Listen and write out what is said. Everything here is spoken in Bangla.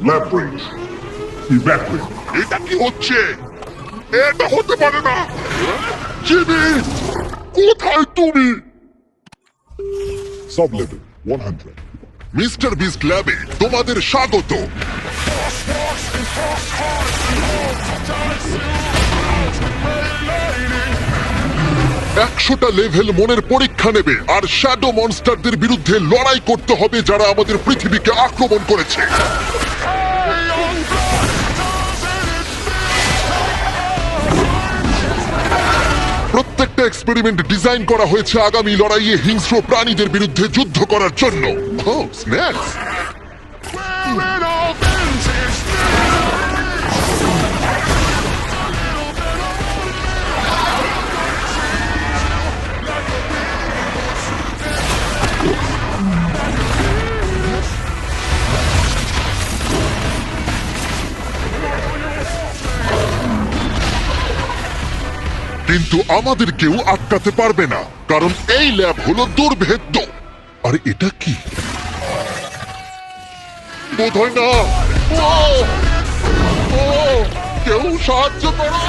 Lab range. Evacuate. এটা কি হচ্ছে? এটা হতে পারে না। জিমি, কোথায় তুমি? Sub-level 100. মিস্টার বিস্ট ল্যাবে তোমাদের স্বাগত। একশোটা লেভেল মনের পরীক্ষা নেবে আর শ্যাডো মনস্টারদের বিরুদ্ধে লড়াই করতে হবে যারা আমাদের পৃথিবীকে আক্রমণ করেছে। প্রত্যেকটা এক্সপেরিমেন্ট ডিজাইন করা হয়েছে আগামী লড়াইয়ে হিংস্র প্রাণীদের বিরুদ্ধে যুদ্ধ করার জন্য। ও স্ন্যাক্স! কিন্তু আমাদের কেউ আটকাতে পারবে না, কারণ এই ল্যাব হলো দুর্ভেদ্য। আর এটা কি? বোধহয় না। ও! ও! কেউ সাহায্য করো!